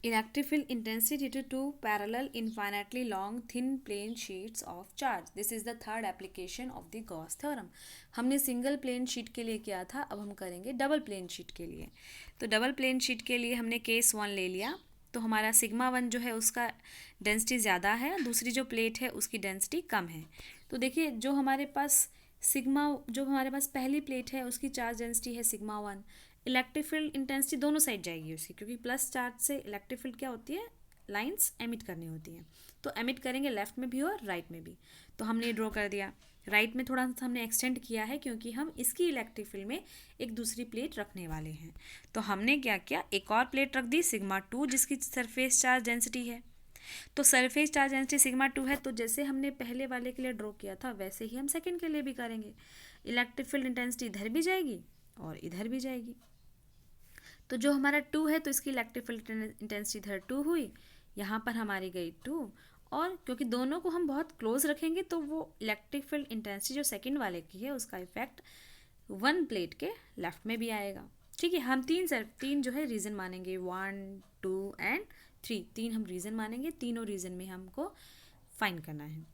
Electric field intensity due to two parallel infinitely long thin plane sheets of charge. This is the third application of the Gauss theorem. हमने single plane sheet के लिए किया था, अब हम करेंगे double plane sheet के लिए। तो डबल प्लेन शीट के लिए हमने केस 1 ले लिया, तो हमारा सिग्मा 1 जो है उसका डेंसिटी ज़्यादा है, दूसरी जो प्लेट है उसकी डेंसिटी कम है। तो देखिए जो हमारे पास पहली प्लेट है उसकी चार्ज डेंसिटी है सिग्मा 1। इलेक्ट्रिक फील्ड इंटेंसिटी दोनों साइड जाएगी उसकी, क्योंकि प्लस चार्ज से इलेक्ट्रिक फील्ड क्या होती है, लाइंस एमिट करनी होती हैं। तो एमिट करेंगे लेफ्ट में भी और राइट में भी। तो हमने ये ड्रॉ कर दिया। राइट में थोड़ा सा हमने एक्सटेंड किया है क्योंकि हम इसकी इलेक्ट्रिक फील्ड में एक दूसरी प्लेट रखने वाले हैं। तो हमने क्या किया, एक और प्लेट रख दी सिग्मा 2 जिसकी सरफेस चार्ज डेंसिटी है। तो सरफेस चार्ज डेंसिटी सिग्मा 2 है, तो जैसे हमने पहले वाले के लिए ड्रॉ किया था वैसे ही हम सेकंड के लिए भी करेंगे। इलेक्ट्रिक फील्ड इंटेंसिटी इधर भी जाएगी और इधर भी जाएगी। तो जो हमारा 2 है तो इसकी इलेक्ट्रिक फील्ड इंटेंसिटी इधर 2 हुई, यहाँ पर हमारी गई 2। और क्योंकि दोनों को हम बहुत क्लोज रखेंगे तो वो इलेक्ट्रिक फील्ड इंटेंसिटी जो सेकंड वाले की है उसका इफेक्ट वन प्लेट के लेफ्ट में भी आएगा। ठीक है, हम तीन जो है रीज़न मानेंगे, 1 2 एंड 3, तीन हम रीज़न मानेंगे। तीनों रीज़न में हमको फाइंड करना है।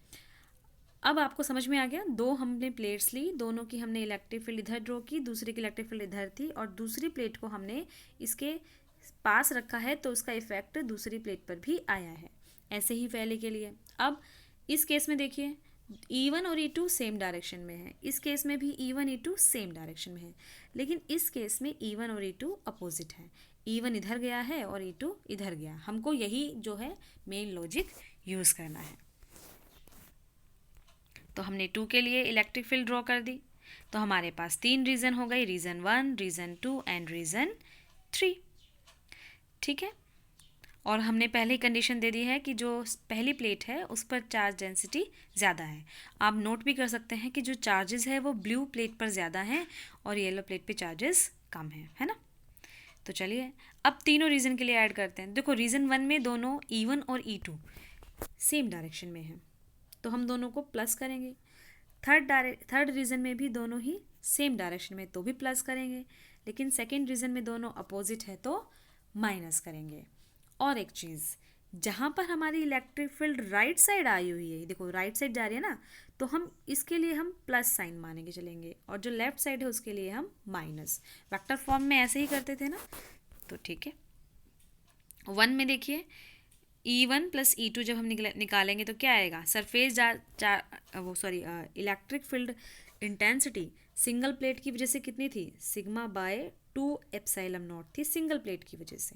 अब आपको समझ में आ गया, दो हमने प्लेट्स ली, दोनों की हमने इलेक्ट्रिक फील्ड इधर ड्रॉ की, दूसरी की इलेक्ट्रिक फील्ड इधर थी और दूसरी प्लेट को हमने इसके पास रखा है तो उसका इफेक्ट दूसरी प्लेट पर भी आया है। ऐसे ही पहले के लिए। अब इस केस में देखिए E1 और E2 सेम डायरेक्शन में है, इस केस में भी E1 E2 सेम डायरेक्शन में है, लेकिन इस केस में E1 और E2 अपोजिट है। E1 इधर गया है और E2 इधर गया। हमको यही जो है मेन लॉजिक यूज़ करना है। तो हमने 2 के लिए इलेक्ट्रिक फील्ड ड्रॉ कर दी। तो हमारे पास 3 रीज़न हो गई, रीज़न 1, रीज़न 2 एंड रीज़न 3। ठीक है, और हमने पहले ही कंडीशन दे दी है कि जो पहली प्लेट है उस पर चार्ज डेंसिटी ज़्यादा है। आप नोट भी कर सकते हैं कि जो चार्जेस है वो ब्लू प्लेट पर ज़्यादा हैं और येलो प्लेट पे चार्जेस कम है ना। तो चलिए अब तीनों रीज़न के लिए ऐड करते हैं। देखो रीज़न 1 में दोनों E1 और E2 सेम डायरेक्शन में है तो हम दोनों को प्लस करेंगे। थर्ड रीज़न में भी दोनों ही सेम डायरेक्शन में तो भी प्लस करेंगे, लेकिन सेकेंड रीज़न में दोनों अपोजिट है तो माइनस करेंगे। और एक चीज़, जहाँ पर हमारी electric field right side I हुई है, देखो राइट साइड जा रही है ना, तो हम इसके लिए हम प्लस साइन मानेंगे चलेंगे, और जो लेफ्ट साइड है उसके लिए हम माइनस। वेक्टर फॉर्म में ऐसे ही करते थे ना। तो ठीक है, 1 में देखिए E1 प्लस E2 जब हम निकालेंगे तो क्या आएगा, surface electric field intensity single plate की वजह से कितनी थी, सिग्मा बाय 2 एप्सिलॉन नॉट थी सिंगल प्लेट की वजह से।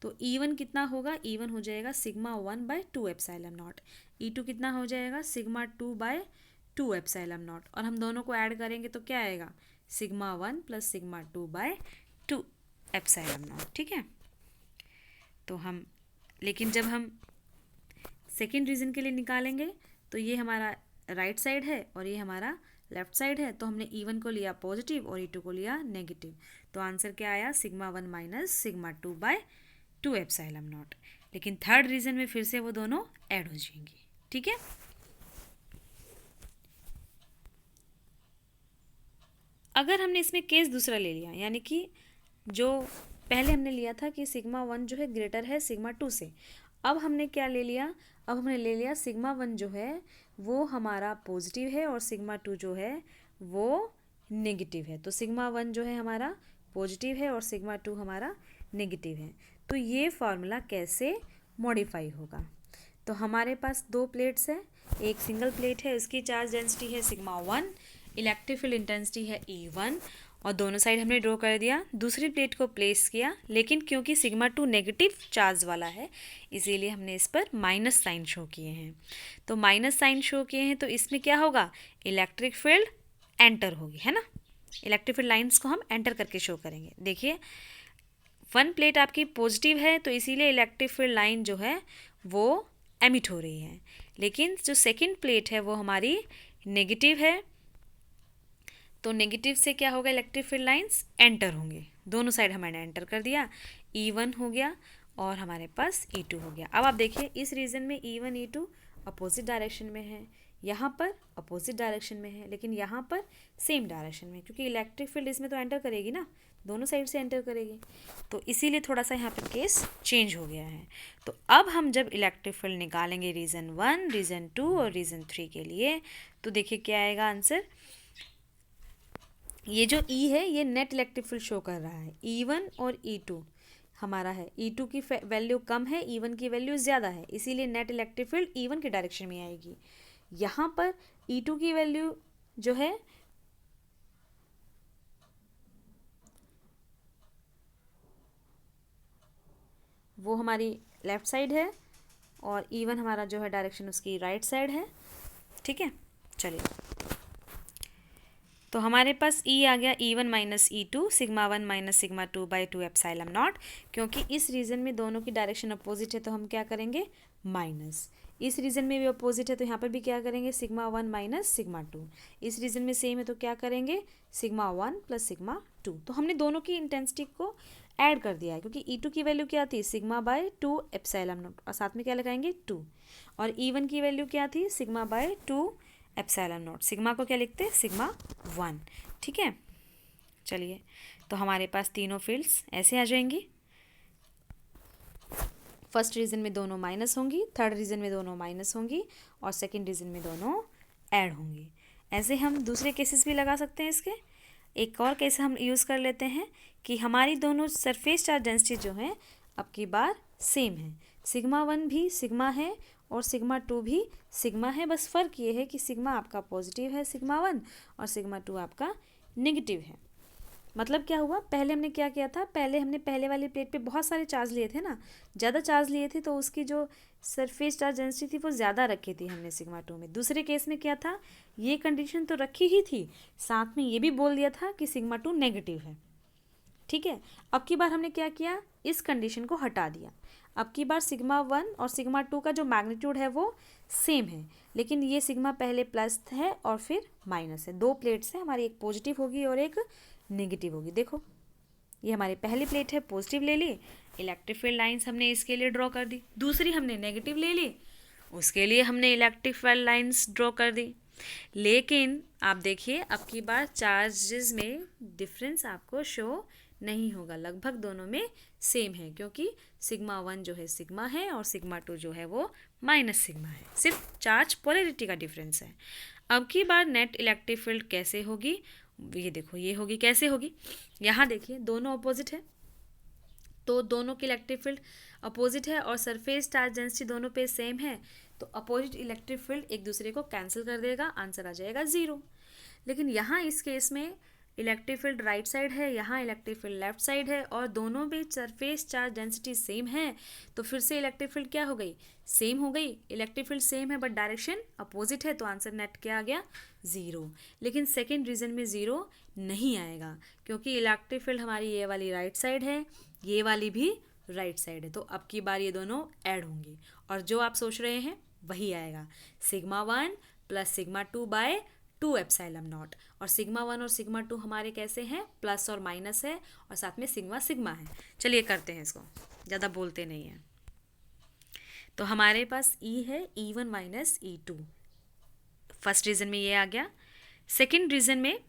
तो E1 कितना होगा, E1 हो जाएगा sigma 1 by 2 epsilon naught. E2 कितना हो जाएगा, सिग्मा 2 बाय 2 एप्सिलॉन नॉट। और हम दोनों को ऐड करेंगे तो क्या आएगा, sigma 1 plus sigma 2 by 2 epsilon naught. ठीक है, तो हम लेकिन जब हम सेकेंड रीज़न के लिए निकालेंगे तो ये हमारा राइट साइड है और ये हमारा लेफ्ट साइड है, तो हमने E1 को लिया पॉजिटिव और E2 को लिया नेगेटिव। तो आंसर क्या आया, sigma 1 minus sigma 2 by 2 epsilon naught. लेकिन थर्ड रीज़न में फिर से वो दोनों ऐड हो जाएंगे। ठीक है, अगर हमने इसमें केस दूसरा ले लिया, यानी कि जो पहले हमने लिया था कि सिग्मा 1 जो है ग्रेटर है सिग्मा 2 से, अब हमने क्या ले लिया, अब हमने ले लिया सिग्मा 1 जो है वो हमारा पॉजिटिव है और सिग्मा 2 जो है वो नेगेटिव है। तो सिग्मा 1 जो है हमारा पॉजिटिव है और सिग्मा 2 हमारा नेगेटिव है। तो ये फार्मूला कैसे मॉडिफाई होगा, तो हमारे पास दो प्लेट्स हैं, एक सिंगल प्लेट है, इसकी चार्ज डेंसिटी है सिग्मा 1, इलेक्ट्रिक फील्ड इंटेंसिटी है E1 और दोनों साइड हमने ड्रॉ कर दिया। दूसरी प्लेट को प्लेस किया, लेकिन क्योंकि सिग्मा 2 नेगेटिव चार्ज वाला है इसीलिए हमने इस पर माइनस साइन शो किए हैं। तो माइनस साइन शो किए हैं तो इसमें क्या होगा, इलेक्ट्रिक फील्ड एंटर होगी, है ना। इलेक्ट्रिक फील्ड लाइन्स को हम एंटर करके शो करेंगे। देखिए वन प्लेट आपकी पॉजिटिव है तो इसीलिए इलेक्ट्रिक फील्ड लाइन जो है वो एमिट हो रही है, लेकिन जो सेकेंड प्लेट है वो हमारी नेगेटिव है, तो नेगेटिव से क्या होगा, इलेक्ट्रिक फील्ड लाइंस एंटर होंगे। दोनों साइड हमने एंटर कर दिया, E1 हो गया और हमारे पास E2 हो गया। अब आप देखिए इस रीजन में E1 E2 अपोजिट डायरेक्शन में है, यहाँ पर अपोजिट डायरेक्शन में है, लेकिन यहाँ पर सेम डायरेक्शन में, क्योंकि इलेक्ट्रिक फील्ड इसमें तो एंटर करेगी ना, दोनों साइड से एंटर करेगी, तो इसीलिए थोड़ा सा यहाँ पे केस चेंज हो गया है। तो अब हम जब इलेक्ट्रिक फील्ड निकालेंगे रीज़न 1, रीज़न 2 और रीज़न 3 के लिए, तो देखिए क्या आएगा आंसर। ये जो E है ये नेट इलेक्ट्रिक फील्ड शो कर रहा है, E1 और E2 हमारा है। E2 की वैल्यू कम है, E1 की वैल्यू ज़्यादा है, इसीलिए नेट इलेक्ट्रिक फील्ड E1 के डायरेक्शन में आएगी। यहाँ पर E2 की वैल्यू जो है वो हमारी लेफ़्ट साइड है और E1 हमारा जो है डायरेक्शन उसकी राइट साइड है। ठीक है, चलिए तो हमारे पास E आ गया E1 minus E2 sigma 1 minus sigma 2 by 2 epsilon not. क्योंकि इस रीजन में दोनों की डायरेक्शन अपोजिट है तो हम क्या करेंगे, माइनस। इस रीजन में भी अपोजिट है तो यहाँ पर भी क्या करेंगे, सिग्मा 1 माइनस सिग्मा 2। इस रीजन में सेम है तो क्या करेंगे, सिग्मा 1 प्लस सिग्मा 2। तो हमने दोनों की इंटेंसिटी को ऐड कर दिया है, क्योंकि E2 की वैल्यू क्या थी, सिग्मा बाय 2 एप्सिलॉन नॉट, और साथ में क्या लगाएंगे 2। और E1 की वैल्यू क्या थी, sigma bye 2 epsilon not. Sigma को क्या लिखते हैं, सिग्मा 1। ठीक है, चलिए तो हमारे पास तीनों फील्ड्स ऐसे आ जाएंगी। फर्स्ट रीजन में दोनों माइनस होंगी, थर्ड रीजन में दोनों माइनस होंगी और सेकंड रीजन में दोनों ऐड होंगी। ऐसे हम दूसरे केसेस भी लगा सकते हैं इसके। एक और केस हम यूज़ कर लेते हैं कि हमारी दोनों सरफेस चार्ज डेंसिटी जो है अब की बार सेम है। सिग्मा 1 भी सिग्मा है और सिग्मा 2 भी सिग्मा है, बस फ़र्क ये है कि सिग्मा आपका पॉजिटिव है सिग्मा 1 और सिग्मा 2 आपका नेगेटिव है। मतलब क्या हुआ, पहले हमने क्या किया था, पहले हमने पहले वाली प्लेट पे बहुत सारे चार्ज लिए थे ना, ज़्यादा चार्ज लिए थे तो उसकी जो सरफेस चार्ज डेंसिटी थी वो ज़्यादा रखी थी हमने सिग्मा 2 में। दूसरे केस में क्या था, ये कंडीशन तो रखी ही थी, साथ में ये भी बोल दिया था कि सिग्मा 2 नेगेटिव है। ठीक है, अब की बार हमने क्या किया, इस कंडीशन को हटा दिया। अब की बार सिग्मा 1 और सिग्मा 2 का जो मैग्नीट्यूड है वो सेम है, लेकिन ये सिग्मा पहले प्लस है और फिर माइनस है। दो प्लेट्स है हमारी, एक पॉजिटिव होगी और एक नेगेटिव होगी। देखो ये हमारी पहली प्लेट है, पॉजिटिव ले ली, इलेक्ट्रिक फील्ड लाइंस हमने इसके लिए ड्रॉ कर दी। दूसरी हमने नेगेटिव ले ली, उसके लिए हमने इलेक्ट्रिक फील्ड लाइंस ड्रॉ कर दी। लेकिन आप देखिए अब की बार चार्जेस में डिफरेंस आपको शो नहीं होगा, लगभग दोनों में सेम है, क्योंकि सिग्मा 1 जो है सिग्मा है और सिग्मा 2 जो है वो माइनस सिग्मा है, सिर्फ चार्ज पोलैरिटी का डिफरेंस है। अब की बार नेट इलेक्ट्रिक फील्ड कैसे होगी, ये देखो ये होगी, कैसे होगी, यहाँ देखिए दोनों अपोजिट है तो दोनों की इलेक्ट्रिक फील्ड अपोजिट है और सरफेस चार्ज डेंसिटी दोनों पे सेम है, तो अपोजिट इलेक्ट्रिक फील्ड एक दूसरे को कैंसिल कर देगा, आंसर आ जाएगा 0। लेकिन यहाँ इस केस में इलेक्ट्रिक फील्ड राइट साइड है, यहाँ इलेक्ट्रिक फील्ड लेफ्ट साइड है और दोनों भी सरफेस चार्ज डेंसिटी सेम है, तो फिर से इलेक्ट्रिक फील्ड क्या हो गई, सेम हो गई। इलेक्ट्रिक फील्ड सेम है बट डायरेक्शन अपोजिट है, तो आंसर नेट क्या आ गया, 0। लेकिन सेकेंड रीजन में 0 नहीं आएगा, क्योंकि इलेक्ट्रिक फील्ड हमारी ये वाली राइट साइड है, ये वाली भी राइट साइड है, तो अब की बार ये दोनों ऐड होंगी और जो आप सोच रहे हैं वही आएगा, sigma 1 plus sigma 2 by 2 epsilon naught. और सिग्मा 1 और सिग्मा 2 हमारे कैसे हैं, प्लस और माइनस है और साथ में सिग्मा सिग्मा है। चलिए करते हैं इसको, ज़्यादा बोलते नहीं हैं। तो हमारे पास E है, E1 minus E2, first reason में ये आ गया। सेकेंड रीजन में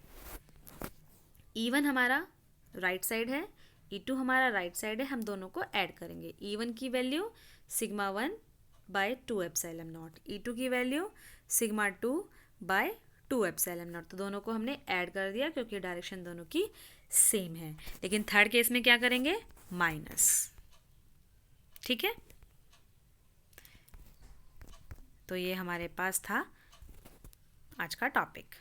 E1 हमारा राइट साइड है, E2 हमारा राइट साइड है, हम दोनों को ऐड करेंगे। E1 की value sigma 1 by 2 epsilon naught, E2 की value sigma 2 by 2 epsilon naught, तो दोनों को हमने ऐड कर दिया क्योंकि डायरेक्शन दोनों की सेम है। लेकिन थर्ड केस में क्या करेंगे, माइनस। ठीक है, तो ये हमारे पास था आज का टॉपिक।